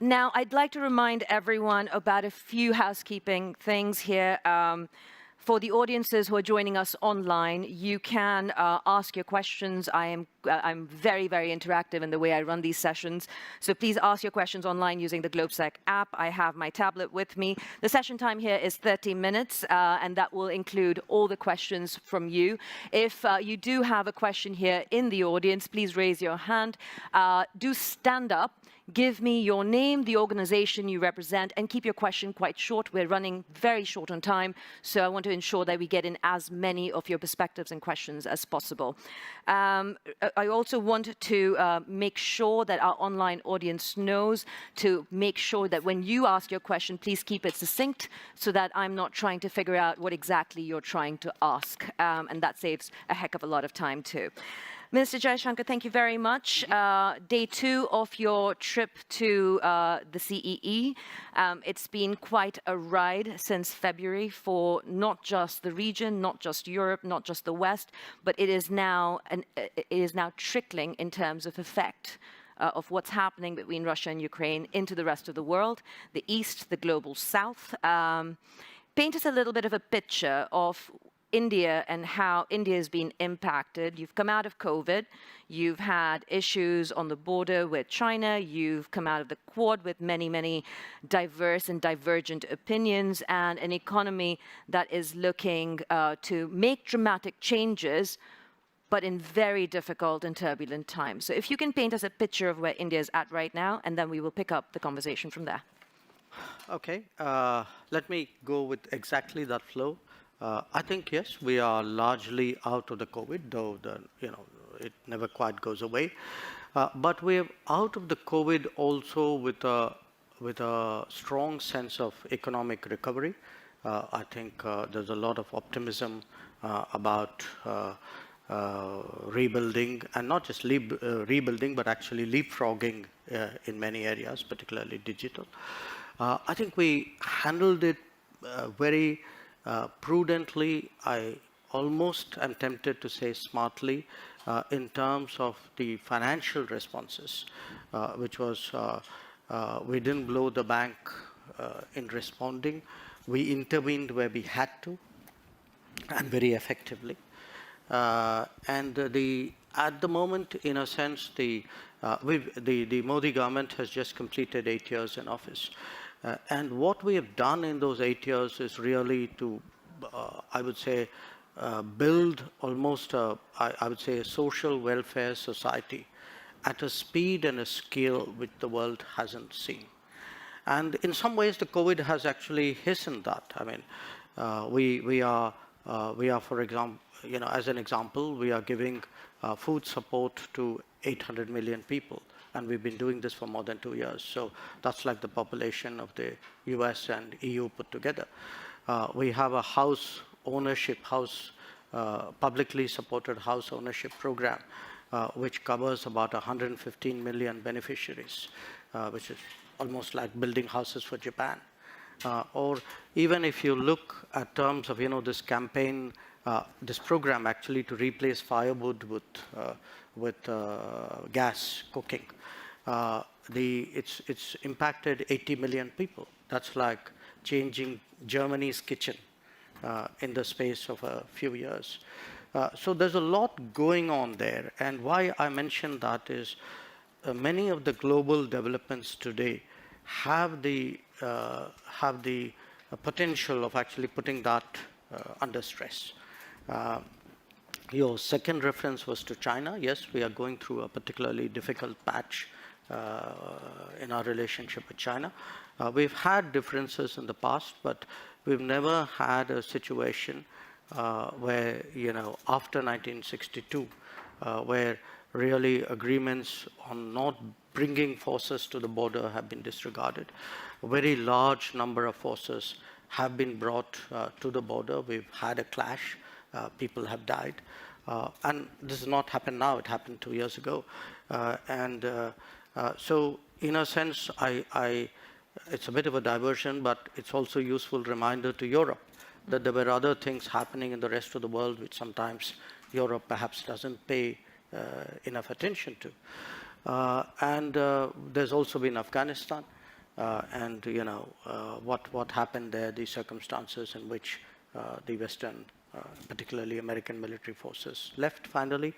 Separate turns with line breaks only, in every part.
Now, I'd like to remind everyone about a few housekeeping things here. For the audiences who are joining us online, you can ask your questions. I'm very, very interactive in the way I run these sessions. So please ask your questions online using the GlobeSec app. I have my tablet with me. The session time here is 30 minutes, and that will include all the questions from you. If you do have a question here in the audience, please raise your hand. Do stand up. Give me your name, the organization you represent, and keep your question quite short. We're running very short on time, so I want to ensure that we get in as many of your perspectives and questions as possible. I also want to make sure that our online audience knows to make sure that when you ask your question, please keep it succinct so that I'm not trying to figure out what exactly you're trying to ask, and that saves a heck of a lot of time too. Minister Jaishankar, thank you very much. Day 2 of your trip to the CEE. It's been quite a ride since February for not just the region, not just Europe, not just the West, but it is now trickling in terms of effect of what's happening between Russia and Ukraine into the rest of the world, the East, the global South. Paint us a little bit of a picture of India and how India has been impacted. You've come out of COVID, you've had issues on the border with China, you've come out of the Quad with many, many diverse and divergent opinions, and an economy that is looking to make dramatic changes, but in very difficult and turbulent times. So if you can paint us a picture of where India is at right now, and then we will pick up the conversation from there.
Okay, let me go with exactly that flow. I think, yes, we are largely out of the COVID, though it never quite goes away. But we're out of the COVID also with a strong sense of economic recovery. I think there's a lot of optimism about rebuilding, and not just rebuilding, but actually leapfrogging in many areas, particularly digital. I think we handled it very prudently. I almost am tempted to say smartly in terms of the financial responses, which was we didn't blow the bank in responding. We intervened where we had to, and very effectively. And at the moment, in a sense, the Modi government has just completed 8 years in office. And what we have done in those 8 years is really to, I would say, build almost, I would say, a social welfare society at a speed and a scale which the world hasn't seen. And in some ways, the COVID has actually hastened that. I mean, we are, for example, as an example, we are giving food support to 800 million people. And we've been doing this for more than 2 years. So that's like the population of the US and EU put together. We have a publicly supported house ownership program, which covers about 115 million beneficiaries, which is almost like building houses for Japan. Or even if you look at terms of, this campaign, this program actually to replace firewood with gas cooking. It's impacted 80 million people. That's like changing Germany's kitchen in the space of a few years. So there's a lot going on there. And why I mention that is many of the global developments today have the potential of actually putting that under stress. Your second reference was to China. Yes, we are going through a particularly difficult patch in our relationship with China. We've had differences in the past, but we've never had a situation where, after 1962, where really agreements on not bringing forces to the border have been disregarded. A very large number of forces have been brought to the border. We've had a clash. People have died. And this has not happened now. It happened 2 years ago. So in a sense, it's a bit of a diversion, but it's also a useful reminder to Europe that there were other things happening in the rest of the world which sometimes Europe perhaps doesn't pay enough attention to. And there's also been Afghanistan, and what happened there, the circumstances in which the Western, particularly American military forces left finally.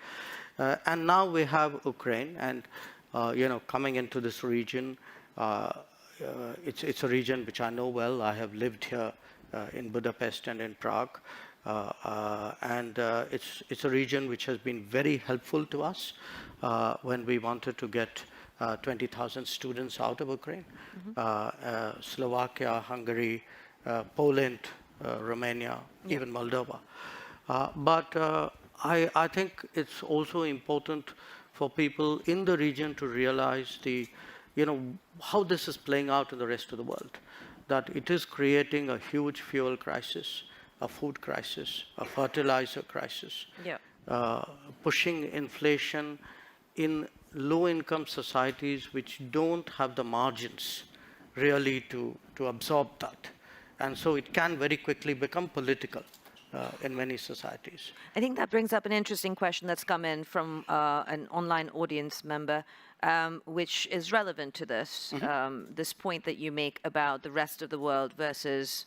And now we have Ukraine, and coming into this region, it's a region which I know well. I have lived here in Budapest and in Prague. And it's a region which has been very helpful to us when we wanted to get 20,000 students out of Ukraine. Slovakia, Hungary, Poland, Romania, even Moldova. But I think it's also important for people in the region to realize how this is playing out in the rest of the world, that it is creating a huge fuel crisis, a food crisis, a fertilizer crisis, pushing inflation in low-income societies which don't have the margins really to absorb that. And so it can very quickly become political in many societies.
I think that brings up an interesting question that's come in from an online audience member, which is relevant to this, this point that you make about the rest of the world versus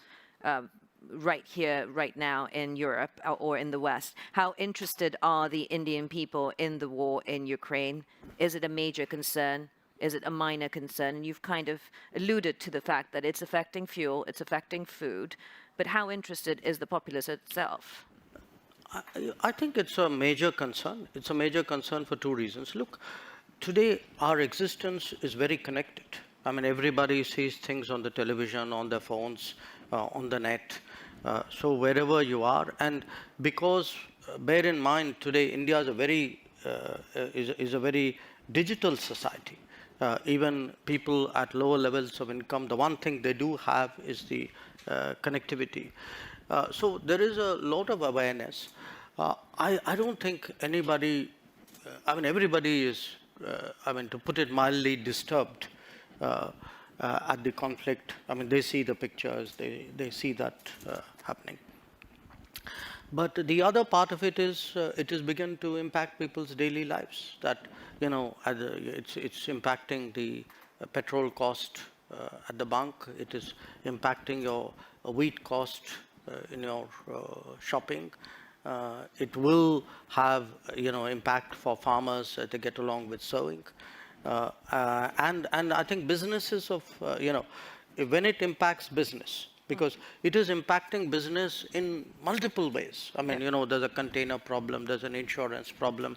right here, right now in Europe or in the West. How interested are the Indian people in the war in Ukraine? Is it a major concern? Is it a minor concern? And you've kind of alluded to the fact that it's affecting fuel, it's affecting food, but how interested is the populace itself?
I think it's a major concern. It's a major concern for two reasons. Look, today our existence is very connected. I mean, everybody sees things on the television, on their phones, on the net. So wherever you are, and because bear in mind today India is a very digital society. Even people at lower levels of income, the one thing they do have is the connectivity. So there is a lot of awareness. I don't think anybody, everybody is, to put it mildly, disturbed at the conflict. They see the pictures, they see that happening. But the other part of it is begun to impact people's daily lives. That it's impacting the petrol cost at the bunk. It is impacting your wheat cost in your shopping. It will have impact for farmers to get along with sowing. And I think businesses when it impacts business, because it is impacting business in multiple ways. There's a container problem, there's an insurance problem.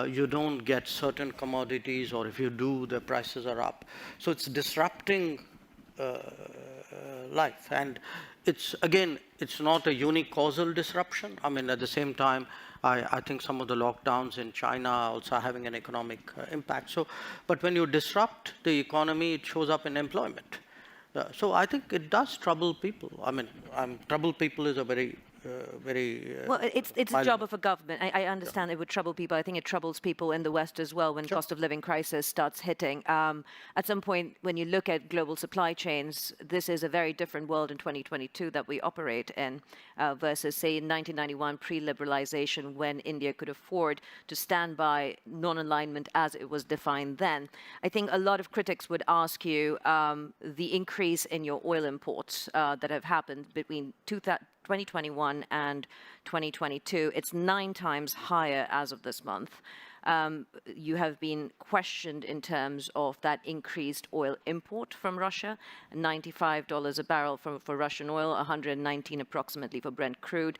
You don't get certain commodities, or if you do, the prices are up. So it's disrupting life. And it's not a unique causal disruption. At the same time, I think some of the lockdowns in China are also having an economic impact. But when you disrupt the economy, it shows up in employment. So I think it does trouble people. Trouble people is a very
well, it's a job of a government. I understand it would trouble people. I think it troubles people in the West as well when cost of living crisis starts hitting. At some point, when you look at global supply chains, this is a very different world in 2022 that we operate in versus, say, in 1991, pre-liberalization, when India could afford to stand by non-alignment as it was defined then. I think a lot of critics would ask you the increase in your oil imports that have happened between 2021 and 2022, it's 9 times higher as of this month. You have been questioned in terms of that increased oil import from Russia, $95 a barrel for Russian oil, 119 approximately for Brent crude.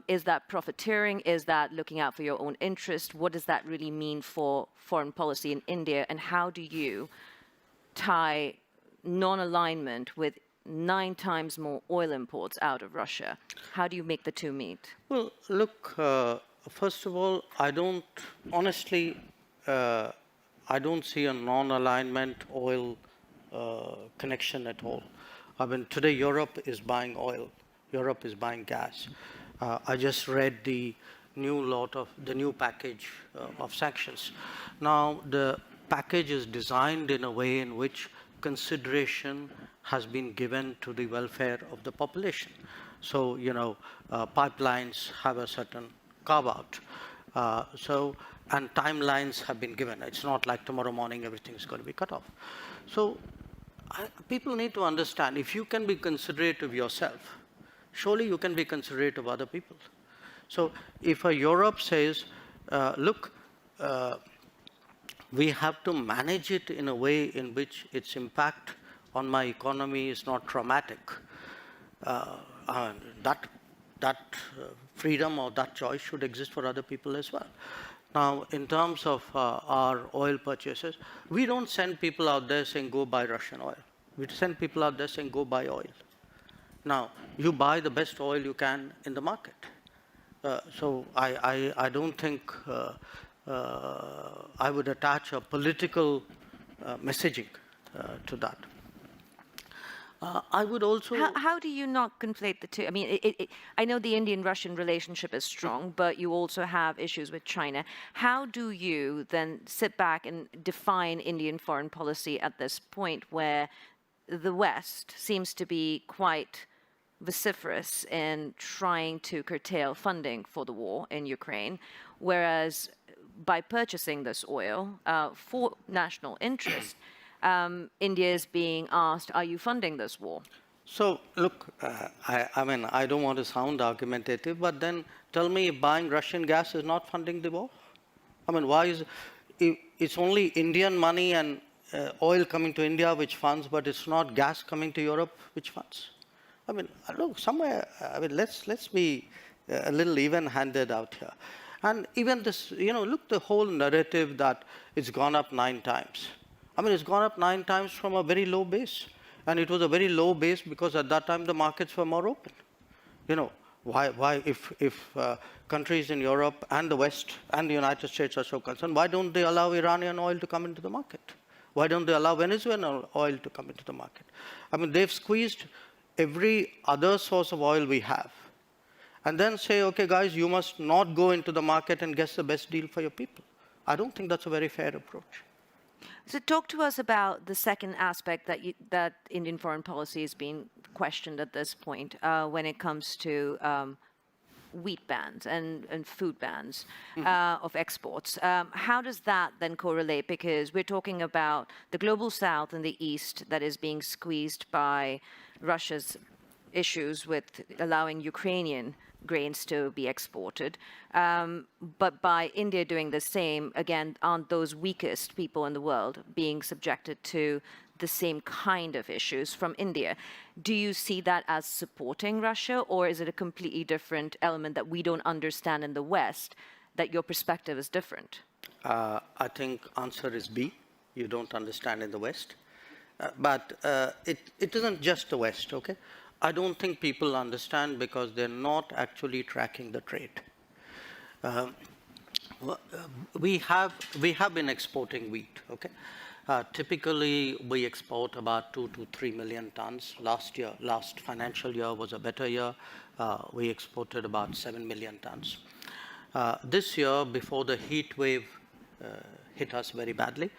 Is that profiteering? Is that looking out for your own interest? What does that really mean for foreign policy in India? And how do you tie non-alignment with 9 times more oil imports out of Russia? How do you make the two meet?
Well, look, first of all, I don't see a non-alignment oil connection at all. Today Europe is buying oil. Europe is buying gas. I just read the new package of sanctions. Now, the package is designed in a way in which consideration has been given to the welfare of the population. So, pipelines have a certain carve-out. So and timelines have been given. It's not like tomorrow morning everything is going to be cut off. So people need to understand, if you can be considerate of yourself, surely you can be considerate of other people. So if Europe says, look, we have to manage it in a way in which its impact on my economy is not traumatic, that freedom or that choice should exist for other people as well. Now, in terms of our oil purchases, we don't send people out there saying, go buy Russian oil. We send people out there saying, go buy oil. Now, you buy the best oil you can in the market. So I don't think I would attach a political messaging to that. I would also...
How do you not conflate the two? I mean, I know the Indian-Russian relationship is strong, but you also have issues with China. How do you then sit back and define Indian foreign policy at this point where the West seems to be quite vociferous in trying to curtail funding for the war in Ukraine, whereas by purchasing this oil for national interest, India is being asked, are you funding this war?
So, look, I mean, I don't want to sound argumentative, but then tell me if buying Russian gas is not funding the war? I mean, why is it's only Indian money and oil coming to India which funds, but it's not gas coming to Europe which funds? I mean, look, somewhere, I mean, let's be a little even-handed out here. And even this, look, the whole narrative that it's gone up 9 times. I mean, it's gone up 9 times from a very low base. And it was a very low base because at that time the markets were more open. Why if countries in Europe and the West and the United States are so concerned, why don't they allow Iranian oil to come into the market? Why don't they allow Venezuelan oil to come into the market? I mean, they've squeezed every other source of oil we have. And then say, okay, guys, you must not go into the market and get the best deal for your people. I don't think that's a very fair approach.
So talk to us about the second aspect that Indian foreign policy is being questioned at this point when it comes to wheat bans and food bans of exports. How does that then correlate? Because we're talking about the global south and the east that is being squeezed by Russia's issues with allowing Ukrainian grains to be exported. But by India doing the same, again, aren't those weakest people in the world being subjected to the same kind of issues from India? Do you see that as supporting Russia, or is it a completely different element that we don't understand in the West, that your perspective is different?
I think answer is B. You don't understand in the West. But it isn't just the West, okay? I don't think people understand because they're not actually tracking the trade. We have been exporting wheat, okay? Typically, we export about 2 to 3 million tons. Last financial year was a better year. We exported about 7 million tons. This year, before the heat wave hit us very badly,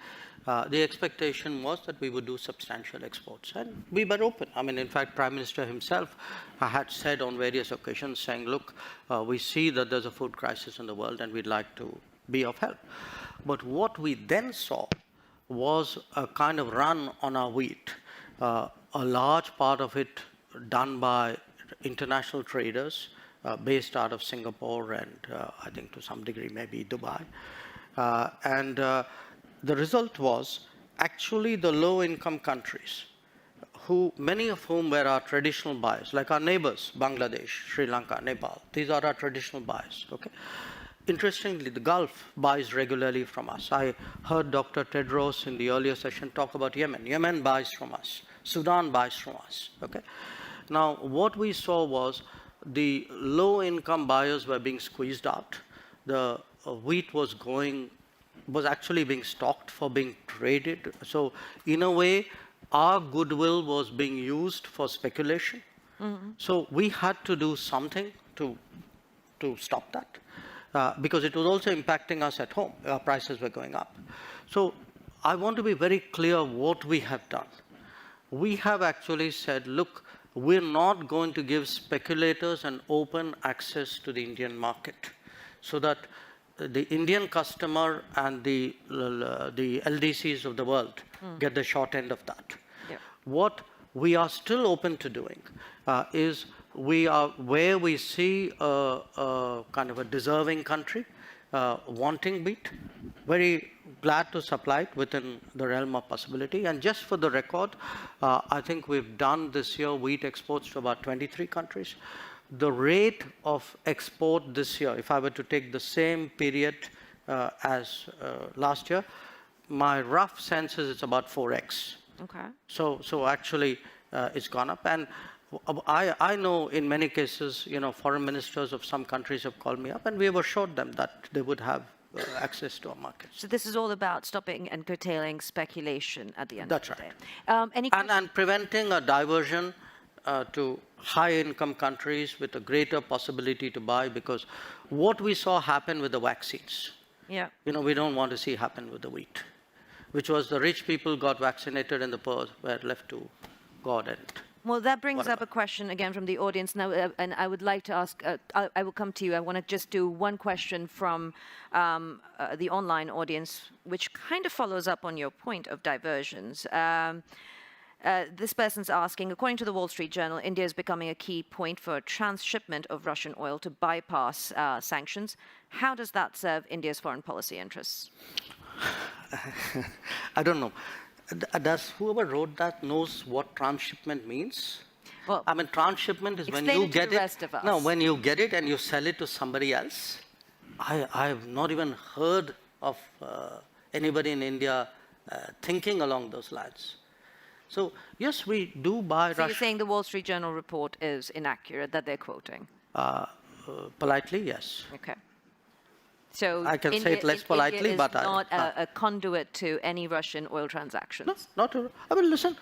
the expectation was that we would do substantial exports, and we were open. I mean, in fact, Prime Minister himself had said on various occasions, saying, look, we see that there's a food crisis in the world and we'd like to be of help. But what we then saw was a kind of run on our wheat, a large part of it done by international traders based out of Singapore and I think to some degree maybe Dubai. The result was actually the low-income countries, many of whom were our traditional buyers, like our neighbors, Bangladesh, Sri Lanka, Nepal. These are our traditional buyers, okay? Interestingly, the Gulf buys regularly from us. I heard Dr. Tedros in the earlier session talk about Yemen. Yemen buys from us. Sudan buys from us, okay? Now, what we saw was the low-income buyers were being squeezed out. The wheat was actually being stocked for being traded. So in a way, our goodwill was being used for speculation. Mm-hmm. So we had to do something to stop that because it was also impacting us at home. Our prices were going up. So I want to be very clear what we have done. We have actually said, look, we're not going to give speculators an open access to the Indian market so that the Indian customer and the LDCs of the world get the short end of that.
Yep.
What we are still open to doing is where we see a kind of a deserving country wanting wheat, very glad to supply it within the realm of possibility. And just for the record, I think we've done this year wheat exports to about 23 countries. The rate of export this year, if I were to take the same period as last year, my rough sense is it's about 4x.
Okay.
So actually, it's gone up. And I know in many cases, foreign ministers of some countries have called me up, and we have assured them that they would have access to our markets.
So this is all about stopping and curtailing speculation at the end
That's
of the
right.
day.
And preventing a diversion to high-income countries with a greater possibility to buy, because what we saw happen with the vaccines, we don't want to see happen with the wheat, which was the rich people got vaccinated and the poor were left to God and
well, that brings up a question again from the audience now, and I would like to ask, I will come to you. I want to just do one question from the online audience, which kind of follows up on your point of diversions. This person's asking, according to the Wall Street Journal, India is becoming a key point for transshipment of Russian oil to bypass sanctions. How does that serve India's foreign policy interests?
I don't know. Does whoever wrote that knows what transshipment means?
Well,
I mean, transshipment is when you get it. No,
us.
when you get it and you sell it to somebody else. I've not even heard of anybody in India thinking along those lines. So yes, we do buy.
So you're saying the Wall Street Journal report is inaccurate that they're quoting?
Politely, yes.
Okay. So
I can say it less politely,
India
but
is not a conduit to any Russian oil transactions.
No, not at all. I mean, listen,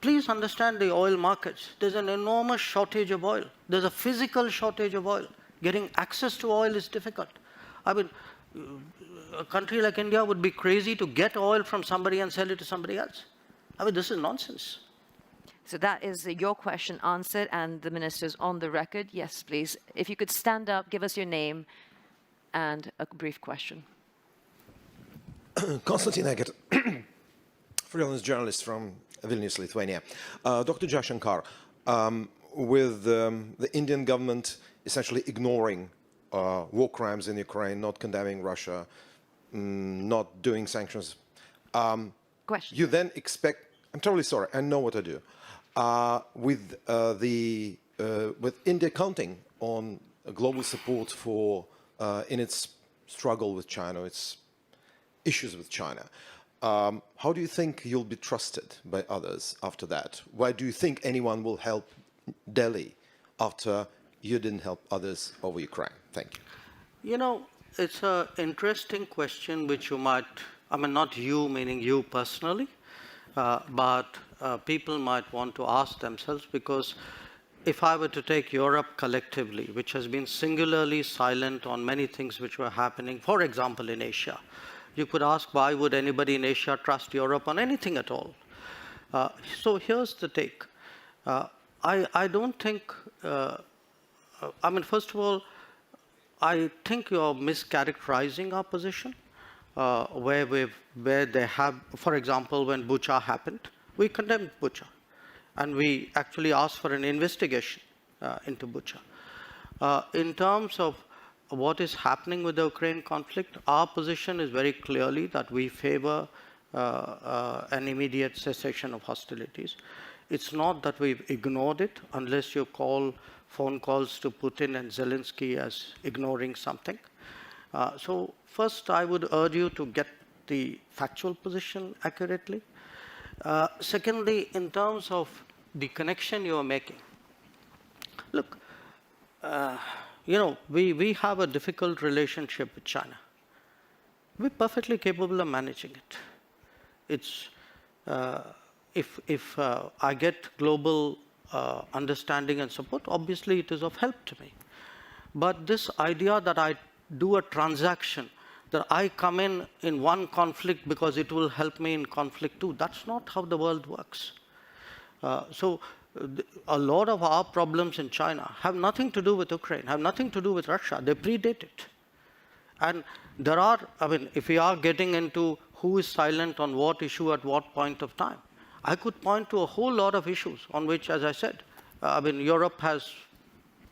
please understand the oil markets. There's an enormous shortage of oil. There's a physical shortage of oil. Getting access to oil is difficult. I mean, a country like India would be crazy to get oil from somebody and sell it to somebody else. I mean, this is nonsense.
So that is your question answered, and the minister's on the record. Yes, please. If you could stand up, give us your name and a brief question.
Konstantin Eggert, freelance journalist from Vilnius, Lithuania. Dr. Jaishankar, with the Indian government essentially ignoring war crimes in Ukraine, not condemning Russia, not doing sanctions, you then expect, I'm totally sorry, I know what to do, with India counting on global support for in its struggle with China, its issues with China. How do you think you'll be trusted by others after that? Why do you think anyone will help Delhi after you didn't help others over Ukraine? Thank you.
You know, it's an interesting question which you might, I mean, not you, meaning you personally, but people might want to ask themselves, because if I were to take Europe collectively, which has been singularly silent on many things which were happening, for example, in Asia, you could ask, why would anybody in Asia trust Europe on anything at all? So here's the take. I don't think, I mean, first of all, I think you're mischaracterizing our position, where they have, for example, when Bucha happened, we condemned Bucha. And we actually asked for an investigation into Bucha. In terms of what is happening with the Ukraine conflict, our position is very clearly that we favor an immediate cessation of hostilities. It's not that we've ignored it, unless you call phone calls to Putin and Zelensky as ignoring something. So first, I would urge you to get the factual position accurately. Secondly, in terms of the connection you are making, look, we have a difficult relationship with China. We're perfectly capable of managing it. It's, if I get global understanding and support, obviously it is of help to me. But this idea that I do a transaction, that I come in one conflict because it will help me in conflict two, that's not how the world works. So a lot of our problems in China have nothing to do with Ukraine, have nothing to do with Russia. They predate it. And there are, I mean, if we are getting into who is silent on what issue at what point of time, I could point to a whole lot of issues on which, as I said, I mean, Europe has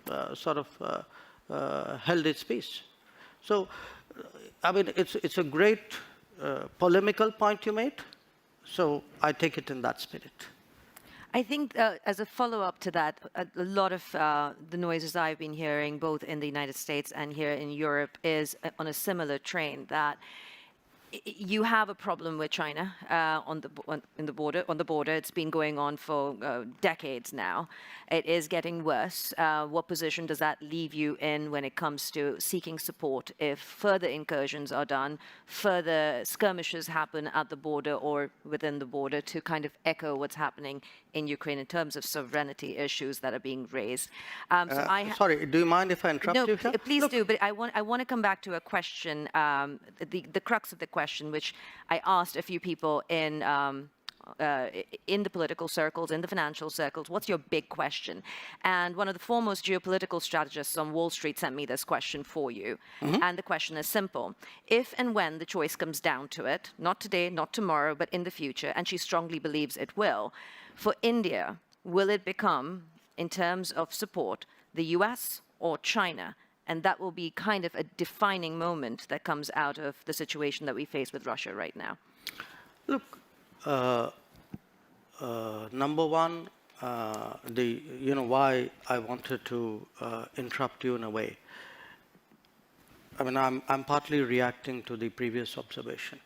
held its peace. So, I mean, it's a great polemical point you made. So I take it in that spirit.
I think as a follow-up to that, a lot of the noises I've been hearing, both in the United States and here in Europe, is on a similar train, that you have a problem with China on the border. It's been going on for decades now. It is getting worse. What position does that leave you in when it comes to seeking support if further incursions are done, further skirmishes happen at the border or within the border, to kind of echo what's happening in Ukraine in terms of sovereignty issues that are being raised?
Sorry, do you mind if I interrupt you here?
No, please do. But I want to come back to a question, the crux of the question, which I asked a few people in the political circles, in the financial circles. What's your big question? And one of the foremost geopolitical strategists on Wall Street sent me this question for you. And the question is simple. If and when the choice comes down to it, not today, not tomorrow, but in the future, and she strongly believes it will, for India, will it become, in terms of support, the US or China? And that will be kind of a defining moment that comes out of the situation that we face with Russia right now.
Look, number one, why I wanted to interrupt you in a way. I mean, I'm partly reacting to the previous observation.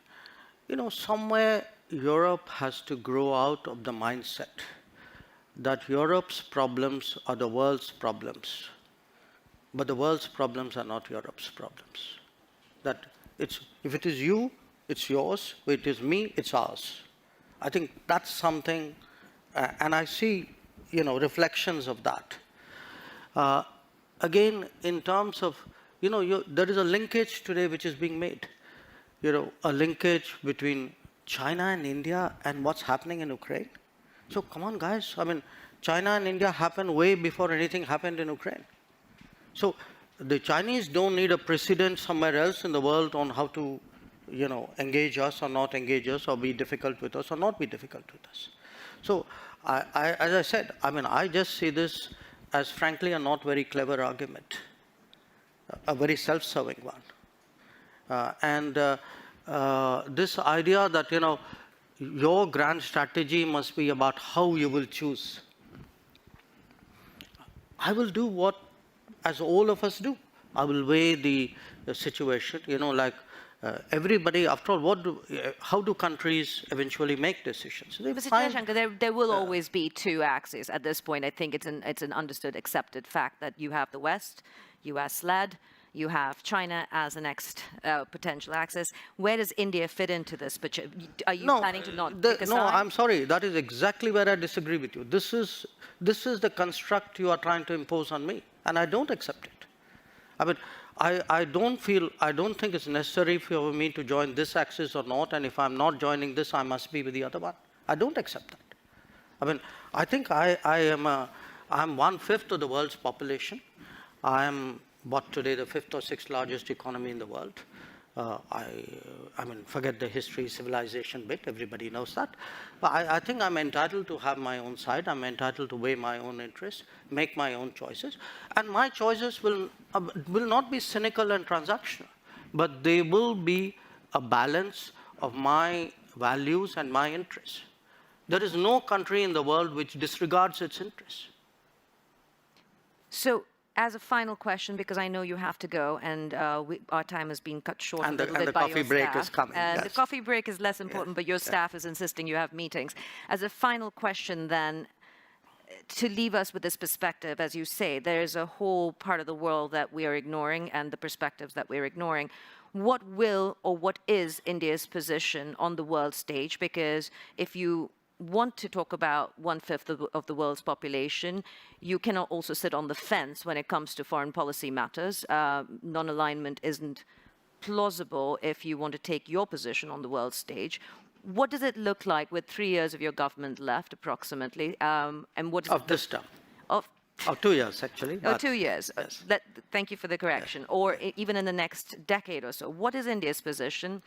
You know, somewhere Europe has to grow out of the mindset that Europe's problems are the world's problems. But the world's problems are not Europe's problems. That if it is you, it's yours. If it is me, it's ours. I think that's something, and I see, reflections of that. Again, in terms of, there is a linkage today which is being made. A linkage between China and India and what's happening in Ukraine. So come on, guys. I mean, China and India happened way before anything happened in Ukraine. So the Chinese don't need a precedent somewhere else in the world on how to, engage us or not engage us, or be difficult with us or not be difficult with us. So as I said, I mean, I just see this as frankly a not very clever argument, a very self-serving one. This idea that, your grand strategy must be about how you will choose. I will do what, as all of us do. I will weigh the situation, everybody, after all, how do countries eventually make decisions?
Mr. DrSJaishankar, there will always be two axes at this point. I think it's an understood, accepted fact that you have the West, US-led, you have China as the next potential axis. Where does India fit into this? But are you planning to not pick a side?
No, I'm sorry. That is exactly where I disagree with you. This is the construct you are trying to impose on me, and I don't accept it. I mean, I don't think it's necessary for me to join this axis or not, and if I'm not joining this, I must be with the other one. I don't accept that. I mean, I think I'm 1/5 of the world's population. I am, today the 5th or 6th largest economy in the world. I mean, forget the history, civilization bit, everybody knows that. But I think I'm entitled to have my own side. I'm entitled to weigh my own interests, make my own choices. And my choices will not be cynical and transactional, but they will be a balance of my values and my interests. There is no country in the world which disregards its interests.
So, as a final question, because I know you have to go, and our time has been cut short a little bit by your staff.
And the coffee break is coming.
The coffee break is less important, but your staff is insisting you have meetings. As a final question, then, to leave us with this perspective, as you say, there's a whole part of the world that we are ignoring and the perspectives that we're ignoring. What will or what is India's position on the world stage? Because if you want to talk about 1/5 of the world's population, you cannot also sit on the fence when it comes to foreign policy matters. Non-alignment isn't plausible if you want to take your position on the world stage. What does it look like with 3 years of your government left, approximately? And what does
of this term? Oh, 2 years, actually.
Oh,
but
2 years.
yes.
Thank you for the correction. Or even in the next decade or so. What is India's position?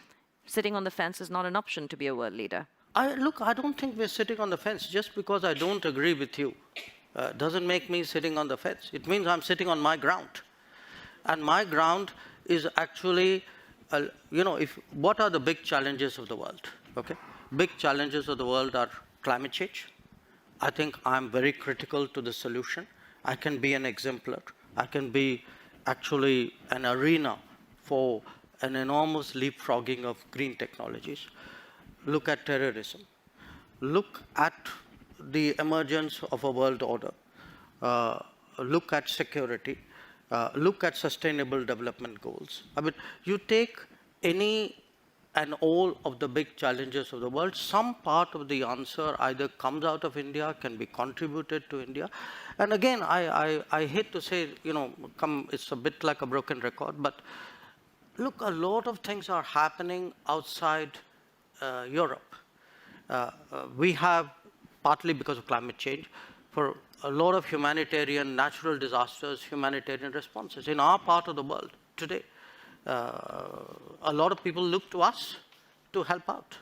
Sitting on the fence is not an option to be a world leader.
Look, I don't think we're sitting on the fence. Just because I don't agree with you doesn't make me sitting on the fence. It means I'm sitting on my ground. And my ground is actually, what are the big challenges of the world? Okay, big challenges of the world are climate change. I think I'm very critical to the solution. I can be an exemplar. I can be actually an arena for an enormous leapfrogging of green technologies. Look at terrorism. Look at the emergence of a world order. Look at security. Look at sustainable development goals. I mean, you take any and all of the big challenges of the world, some part of the answer either comes out of India, can be contributed to India. And again, I hate to say, it's a bit like a broken record, but look, a lot of things are happening outside Europe. We have, partly because of climate change, for a lot of humanitarian, natural disasters, humanitarian responses. In our part of the world today, a lot of people look to us to help out.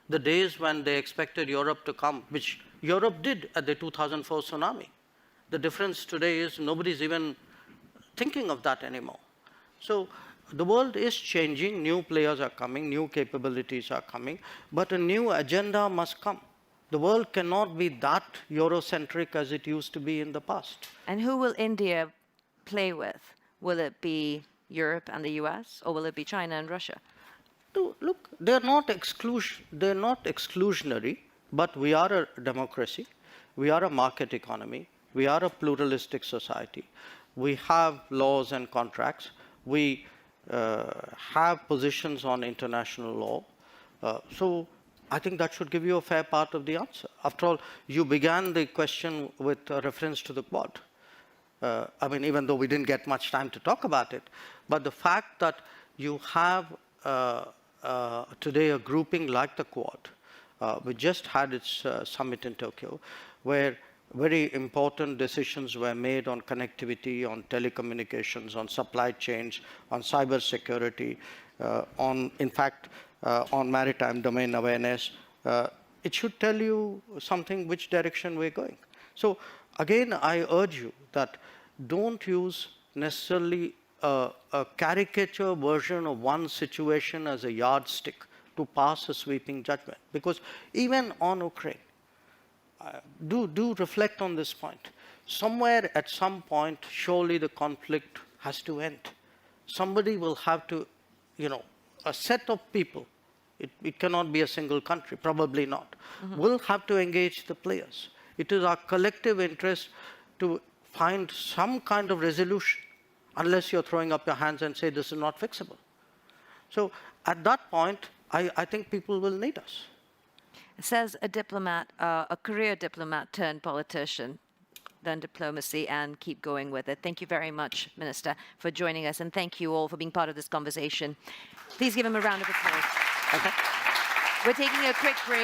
The days when they expected Europe to come, which Europe did at the 2004 tsunami, the difference today is nobody's even thinking of that anymore. So the world is changing, new players are coming, new capabilities are coming, but a new agenda must come. The world cannot be that Eurocentric as it used to be in the past.
And who will India play with? Will it be Europe and the US, or will it be China and Russia?
Look, they're not exclusionary, but we are a democracy. We are a market economy. We are a pluralistic society. We have laws and contracts. We have positions on international law. So I think that should give you a fair part of the answer. After all, you began the question with a reference to the Quad. I mean, even though we didn't get much time to talk about it, but the fact that you have today a grouping like the Quad, we just had its summit in Tokyo, where very important decisions were made on connectivity, on telecommunications, on supply chains, on cyber security, on maritime domain awareness. It should tell you something which direction we're going. So again, I urge you that don't use necessarily a caricature version of one situation as a yardstick to pass a sweeping judgment. Because even on Ukraine, do reflect on this point. Somewhere at some point, surely the conflict has to end. Somebody will have to, a set of people, it cannot be a single country, probably not, will have to engage the players. It is our collective interest to find some kind of resolution, unless you're throwing up your hands and say this is not fixable. So at that point, I think people will need us.
Says a diplomat, a career diplomat turned politician, learn diplomacy and keep going with it. Thank you very much, Minister, for joining us, and thank you all for being part of this conversation. Please give him a round of applause.
Okay.
We're taking a quick break.